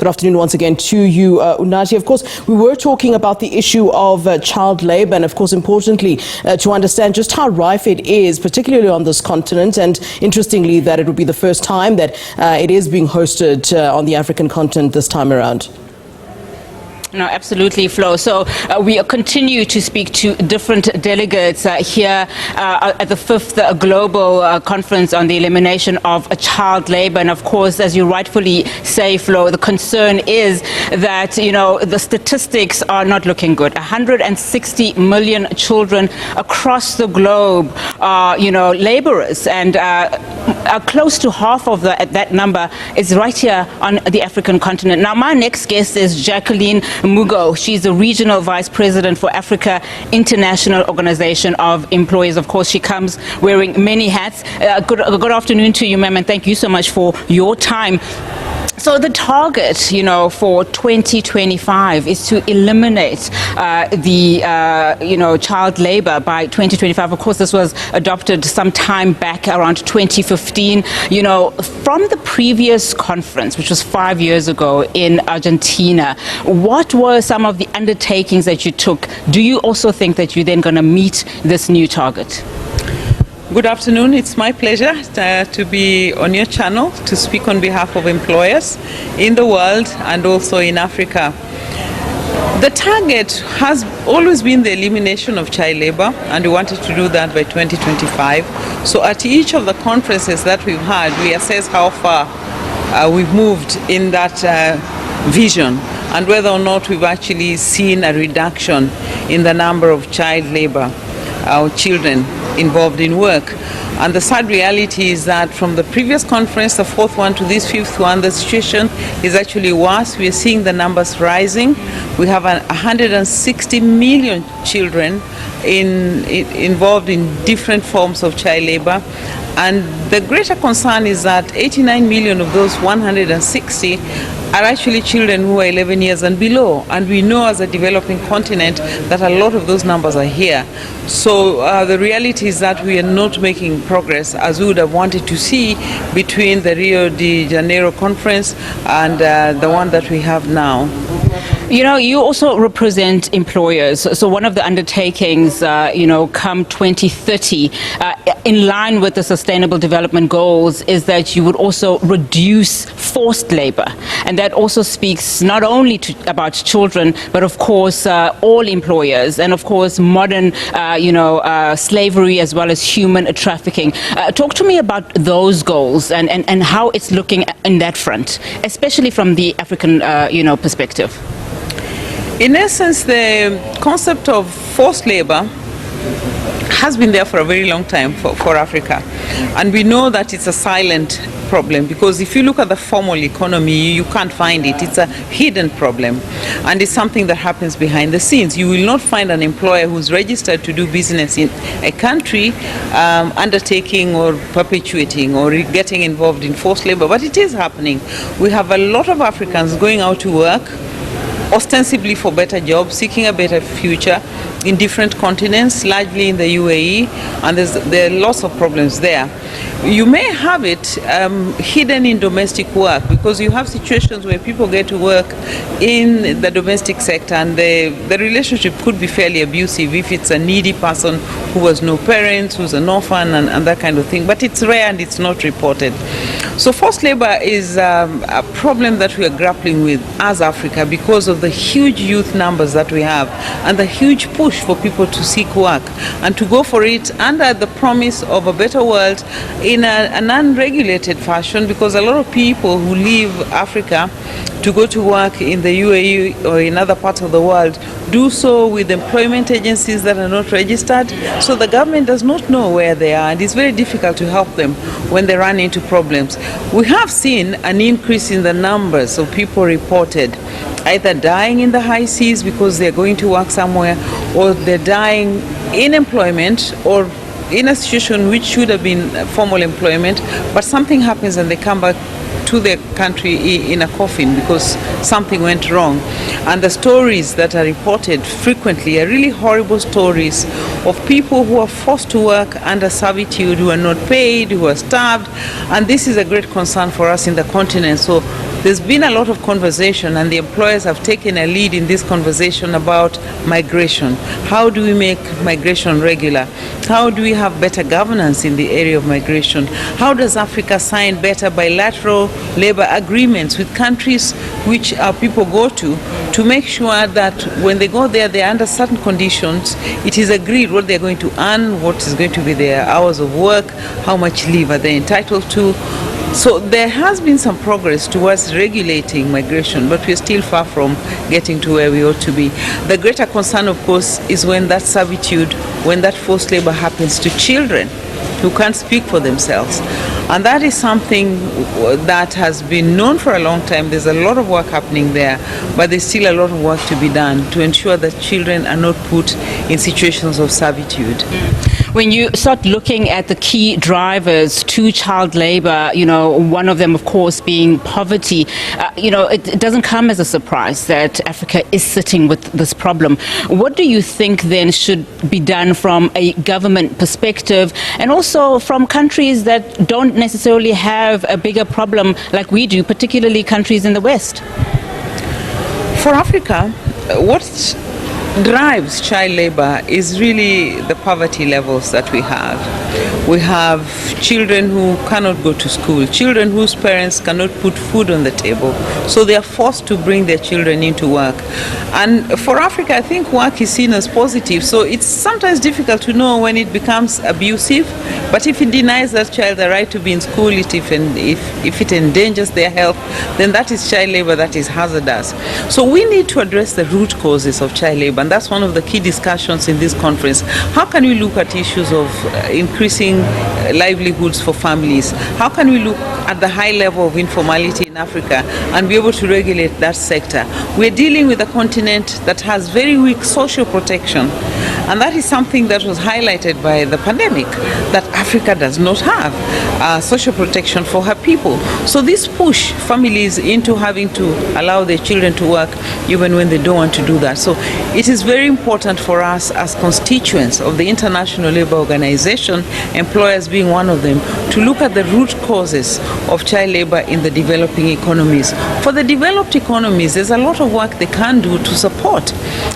Good afternoon once again to you, Unathi. Of course, we were talking about the issue of child labour and, of course, importantly, to understand just how rife it is, particularly on this continent. And interestingly, that it would be the first time that it is being hosted on the African continent this time around. No, absolutely, Flo. So we continue to speak to different delegates here at the 5th Global Conference on the Elimination of Child Labour. And of course, as you rightfully say, Flo, the concern is that, the statistics are not looking good. 160 million children across the globe are, labourers, and close to half of that number is right here on the African continent. Now, my next guest is Jacqueline Mugo. She's the Regional Vice President for Africa International Organization of Employers. Of course, she comes wearing many hats. Good afternoon to you, ma'am, and thank you so much for your time. So the target, for 2025 is to eliminate child labor by 2025. Of course, this was adopted some time back around 2015. From the previous conference, which was 5 years ago in Argentina, what were some of the undertakings that you took? Do you also think that you're then going to meet this new target? Good afternoon. It's my pleasure to be on your channel to speak on behalf of employers in the world and also in Africa. The target has always been the elimination of child labor, and we wanted to do that by 2025. So at each of the conferences that we've had, we assess how far we've moved in that vision and whether or not we've actually seen a reduction in the number of child labor, our children involved in work. And the sad reality is that from the previous conference, the 4th one, to this 5th one, the situation is actually worse. We are seeing the numbers rising. We have 160 million children involved in different forms of child labor. And the greater concern is that 89 million of those 160 are actually children who are 11 years and below. And we know as a developing continent that a lot of those numbers are here. So the reality is that we are not making progress as we would have wanted to see between the Rio de Janeiro conference and the one that we have now. You also represent employers. So one of the undertakings, come 2030, in line with the Sustainable Development Goals, is that you would also reduce forced labor. And that also speaks not only about children, but of course all employers, and of course modern, slavery as well as human trafficking. Talk to me about those goals and how it's looking in that front, especially from the African, perspective. In essence, the concept of forced labor has been there for a very long time for Africa. And we know that it's a silent problem, because if you look at the formal economy, you can't find it. It's a hidden problem. And it's something that happens behind the scenes. You will not find an employer who's registered to do business in a country undertaking or perpetuating or getting involved in forced labor. But it is happening. We have a lot of Africans going out to work, ostensibly for better jobs, seeking a better future in different continents, largely in the UAE, and there are lots of problems there. You may have it hidden in domestic work, because you have situations where people get to work in the domestic sector and the relationship could be fairly abusive if it's a needy person who has no parents, who's an orphan and that kind of thing. But it's rare and it's not reported. So forced labor is a problem that we are grappling with as Africa because of the huge youth numbers that we have and the huge push for people to seek work and to go for it under the promise of a better world in an unregulated fashion, because a lot of people who leave Africa to go to work in the UAE or in other parts of the world do so with employment agencies that are not registered, so the government does not know where they are, and it's very difficult to help them when they run into problems. We have seen an increase in the numbers of people reported either dying in the high seas because they're going to work somewhere, or they're dying in employment or in a situation which should have been formal employment, but something happens and they come back to their country in a coffin because something went wrong. And the stories that are reported frequently are really horrible stories of people who are forced to work under servitude, who are not paid, who are starved, and this is a great concern for us in the continent. So there's been a lot of conversation, and the employers have taken a lead in this conversation about migration. How do we make migration regular? How do we have better governance in the area of migration? How does Africa sign better bilateral labor agreements with countries which our people go to make sure that when they go there, they're under certain conditions. It is agreed what they're going to earn, what is going to be their hours of work, how much leave are they entitled to. So there has been some progress towards regulating migration, but we're still far from getting to where we ought to be. The greater concern, of course, is when that servitude, when that forced labor happens to children who can't speak for themselves. And that is something that has been known for a long time. There's a lot of work happening there, but there's still a lot of work to be done to ensure that children are not put in situations of servitude. When you start looking at the key drivers to child labor, one of them, of course, being poverty, it doesn't come as a surprise that Africa is sitting with this problem. What do you think then should be done from a government perspective, and also from countries that don't necessarily have a bigger problem like we do, particularly countries in the West? For Africa, what drives child labor is really the poverty levels that we have. We have children who cannot go to school, children whose parents cannot put food on the table, so they are forced to bring their children into work. And for Africa, I think work is seen as positive, so it's sometimes difficult to know when it becomes abusive, but if it denies that child the right to be in school, if it endangers their health, then that is child labor that is hazardous. So we need to address the root causes of child labor, and that's one of the key discussions in this conference. How can we look at issues of increasing livelihoods for families? How can we look at the high level of informality in Africa and be able to regulate that sector? We're dealing with a continent that has very weak social protection, and that is something that was highlighted by the pandemic, that Africa does not have social protection for her people. So this push families into having to allow their children to work even when they don't want to do that. So it is very important for us as constituents of the International Labour Organization, employers being one of them, to look at the root causes of child labor in the developing economies. For the developed economies, there's a lot of work they can do to support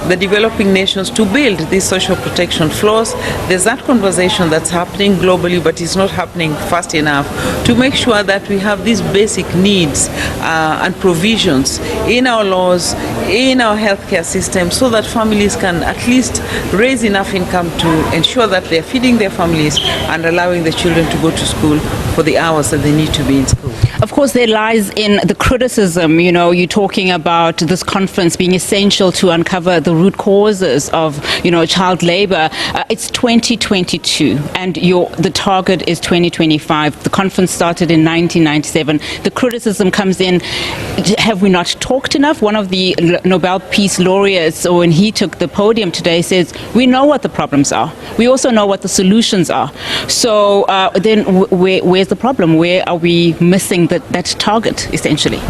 the developing nations to build these social protection floors. There's that conversation that's happening globally, but it's not happening fast enough to make sure that we have these basic needs and provisions in our laws, in our healthcare system, so that families can at least raise enough income to ensure that they're feeding their families and allowing the children to go to school for the hours that they need to be in school. Of course, there lies in the criticism, you're talking about this conference being essential to uncover the root causes of, child labor. It's 2022 and the target is 2025. The conference started in 1997. The criticism comes in, have we not talked enough? One of the Nobel Peace Laureates, when he took the podium today, says, we know what the problems are. We also know what the solutions are. So then where's the problem? Where are we missing that target, essentially?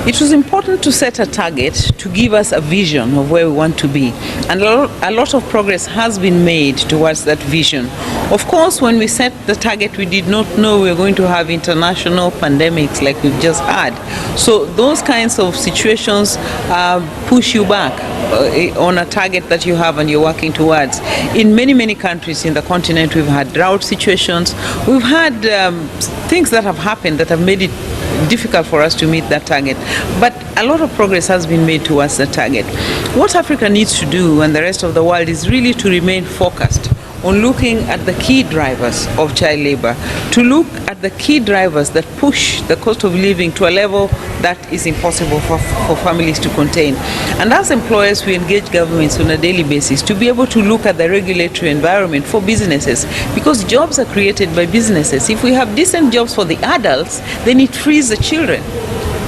It was important to set a target to give us a vision of where we want to be. And a lot of progress has been made towards that vision. Of course, when we set the target, we did not know we were going to have international pandemics like we've just had. So those kinds of situations push you back on a target that you have and you're working towards. In many, many countries in the continent, we've had drought situations. We've had things that have happened that have made it difficult for us to meet that target. But a lot of progress has been made towards the target. What Africa needs to do, and the rest of the world, is really to remain focused on looking at the key drivers of child labor, to look at the key drivers that push the cost of living to a level that is impossible for families to contain. And as employers, we engage governments on a daily basis to be able to look at the regulatory environment for businesses, because jobs are created by businesses. If we have decent jobs for the adults, then it frees the children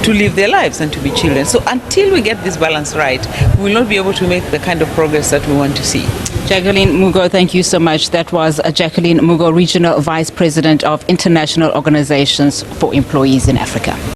to live their lives and to be children. So until we get this balance right, we will not be able to make the kind of progress that we want to see. Jacqueline Mugo, thank you so much. That was Jacqueline Mugo, Regional Vice President of International Organizations for Employees in Africa.